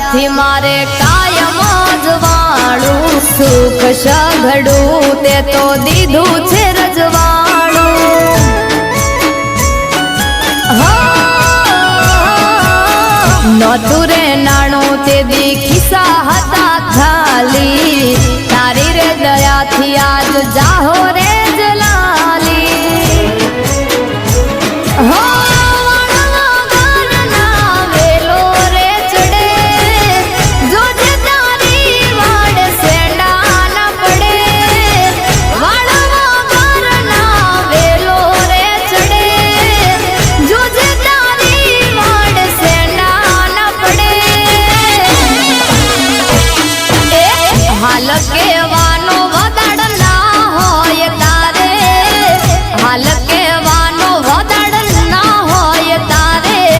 દયાથી મારે કાયમ જવાળું સુખ સઘડું તે તો દીધું છે રજવાળું નતું રે નાણું તે દી ખિસ્સા હતા ખાલી તારી રે દયાથી આજ જાહો રે